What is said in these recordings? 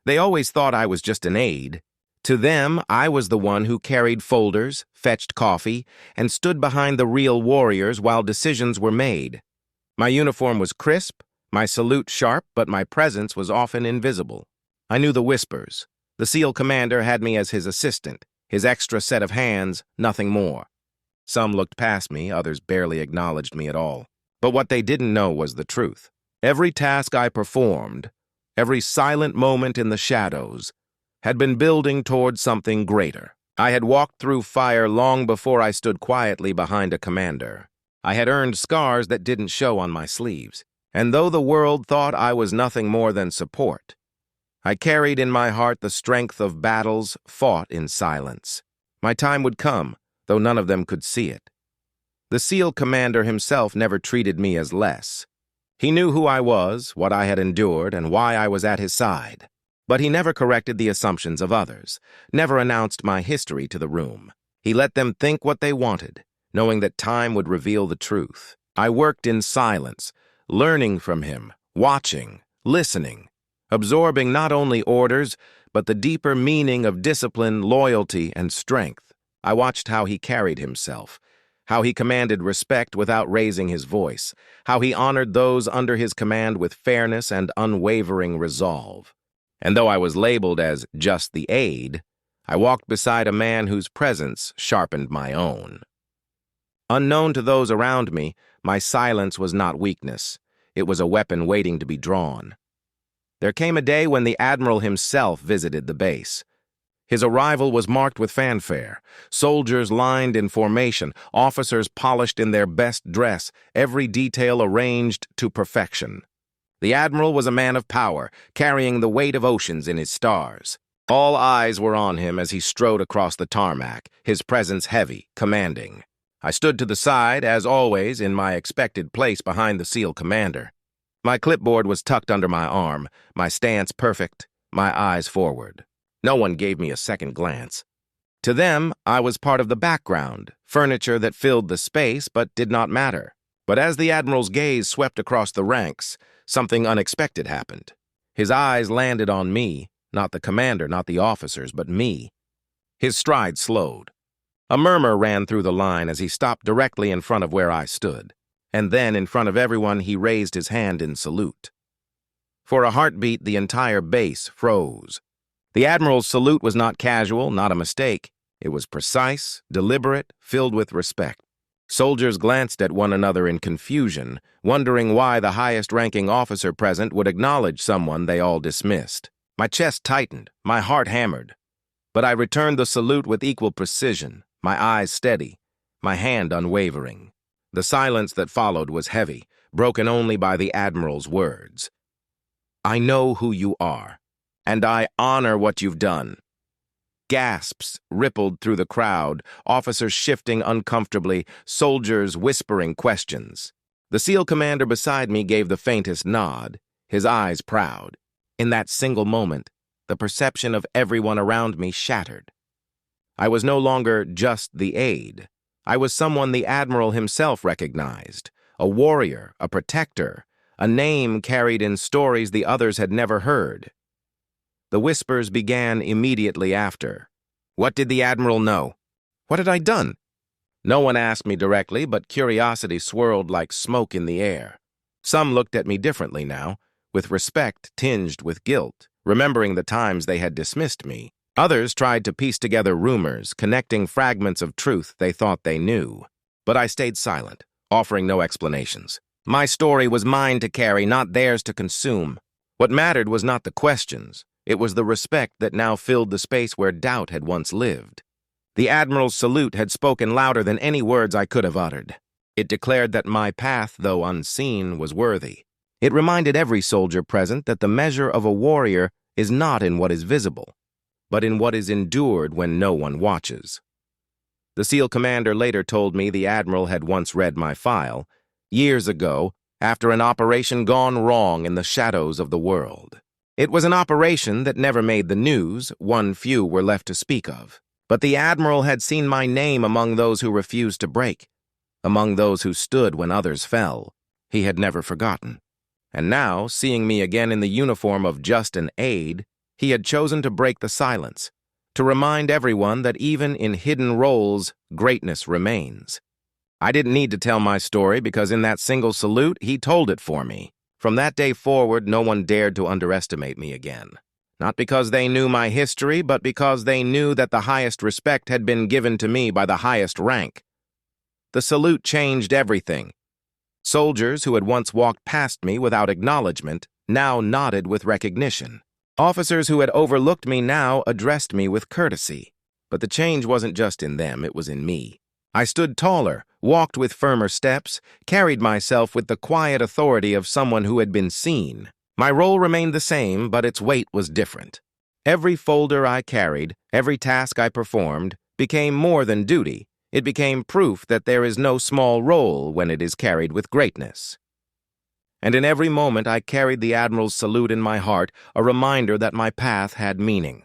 They always thought I was just an aide. To them, I was the one who carried folders, fetched coffee, and stood behind the real warriors while decisions were made. My uniform was crisp, my salute sharp, but my presence was often invisible. I knew the whispers. The SEAL commander had me as his assistant, his extra set of hands, nothing more. Some looked past me, others barely acknowledged me at all. But what they didn't know was the truth. Every task I performed, every silent moment in the shadows, had been building toward something greater. I had walked through fire long before I stood quietly behind a commander. I had earned scars that didn't show on my sleeves. And though the world thought I was nothing more than support, I carried in my heart the strength of battles fought in silence. My time would come, though none of them could see it. The SEAL commander himself never treated me as less. He knew who I was, what I had endured, and why I was at his side. But he never corrected the assumptions of others, never announced my history to the room. He let them think what they wanted, knowing that time would reveal the truth. I worked in silence, learning from him, watching, listening, absorbing not only orders, but the deeper meaning of discipline, loyalty, and strength. I watched how he carried himself, how he commanded respect without raising his voice, how he honored those under his command with fairness and unwavering resolve. And though I was labeled as just the aide, I walked beside a man whose presence sharpened my own. Unknown to those around me, my silence was not weakness. It was a weapon waiting to be drawn. There came a day when the Admiral himself visited the base. His arrival was marked with fanfare. Soldiers lined in formation, officers polished in their best dress, every detail arranged to perfection. The Admiral was a man of power, carrying the weight of oceans in his stars. All eyes were on him as he strode across the tarmac, his presence heavy, commanding. I stood to the side, as always, in my expected place behind the SEAL commander. My clipboard was tucked under my arm, my stance perfect, my eyes forward. No one gave me a second glance. To them, I was part of the background, furniture that filled the space but did not matter. But as the Admiral's gaze swept across the ranks, something unexpected happened. His eyes landed on me, not the commander, not the officers, but me. His stride slowed. A murmur ran through the line as he stopped directly in front of where I stood. And then, in front of everyone, he raised his hand in salute. For a heartbeat, the entire base froze. The Admiral's salute was not casual, not a mistake. It was precise, deliberate, filled with respect. Soldiers glanced at one another in confusion, wondering why the highest-ranking officer present would acknowledge someone they all dismissed. My chest tightened, my heart hammered. But I returned the salute with equal precision, my eyes steady, my hand unwavering. The silence that followed was heavy, broken only by the Admiral's words. "I know who you are, and I honor what you've done." Gasps rippled through the crowd, officers shifting uncomfortably, soldiers whispering questions. The SEAL commander beside me gave the faintest nod, his eyes proud. In that single moment, the perception of everyone around me shattered. I was no longer just the aide. I was someone the Admiral himself recognized, a warrior, a protector, a name carried in stories the others had never heard. The whispers began immediately after. What did the Admiral know? What had I done? No one asked me directly, but curiosity swirled like smoke in the air. Some looked at me differently now, with respect tinged with guilt, remembering the times they had dismissed me. Others tried to piece together rumors, connecting fragments of truth they thought they knew. But I stayed silent, offering no explanations. My story was mine to carry, not theirs to consume. What mattered was not the questions. It was the respect that now filled the space where doubt had once lived. The Admiral's salute had spoken louder than any words I could have uttered. It declared that my path, though unseen, was worthy. It reminded every soldier present that the measure of a warrior is not in what is visible, but in what is endured when no one watches. The SEAL commander later told me the Admiral had once read my file, years ago, after an operation gone wrong in the shadows of the world. It was an operation that never made the news, one few were left to speak of. But the Admiral had seen my name among those who refused to break, among those who stood when others fell. He had never forgotten. And now, seeing me again in the uniform of just an aide, He had chosen to break the silence, to remind everyone that even in hidden roles, greatness remains. I didn't need to tell my story because in that single salute, he told it for me. From that day forward, no one dared to underestimate me again. Not because they knew my history, but because they knew that the highest respect had been given to me by the highest rank. The salute changed everything. Soldiers who had once walked past me without acknowledgement now nodded with recognition. Officers who had overlooked me now addressed me with courtesy. But the change wasn't just in them, it was in me. I stood taller, walked with firmer steps, carried myself with the quiet authority of someone who had been seen. My role remained the same, but its weight was different. Every folder I carried, every task I performed, became more than duty. It became proof that there is no small role when it is carried with greatness. And in every moment I carried the Admiral's salute in my heart, a reminder that my path had meaning.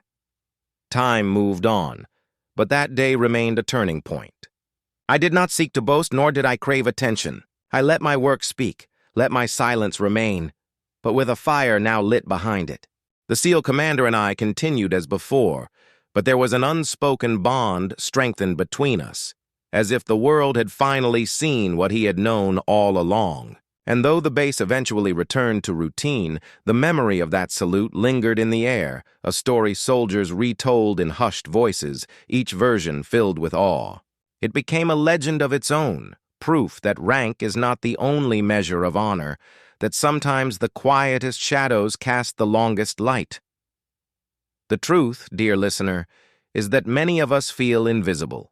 Time moved on, but that day remained a turning point. I did not seek to boast, nor did I crave attention. I let my work speak, let my silence remain, but with a fire now lit behind it. The SEAL commander and I continued as before, but there was an unspoken bond strengthened between us, as if the world had finally seen what he had known all along. And though the base eventually returned to routine, the memory of that salute lingered in the air, a story soldiers retold in hushed voices, each version filled with awe. It became a legend of its own, proof that rank is not the only measure of honor, that sometimes the quietest shadows cast the longest light. The truth, dear listener, is that many of us feel invisible.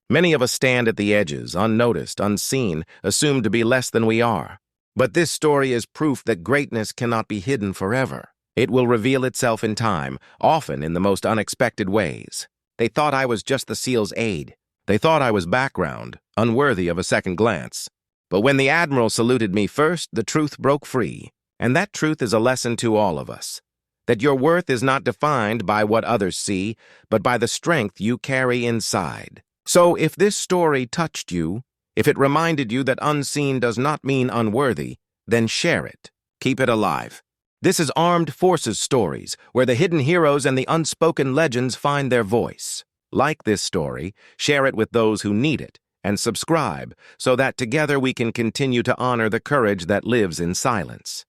Many of us stand at the edges, unnoticed, unseen, assumed to be less than we are. But this story is proof that greatness cannot be hidden forever. It will reveal itself in time, often in the most unexpected ways. They thought I was just the SEAL's aide. They thought I was background, unworthy of a second glance. But when the Admiral saluted me first, the truth broke free. And that truth is a lesson to all of us. That your worth is not defined by what others see, but by the strength you carry inside. So if this story touched you, if it reminded you that unseen does not mean unworthy, then share it. Keep it alive. This is Armed Forces Stories, where the hidden heroes and the unspoken legends find their voice. Like this story, share it with those who need it, and subscribe so that together we can continue to honor the courage that lives in silence.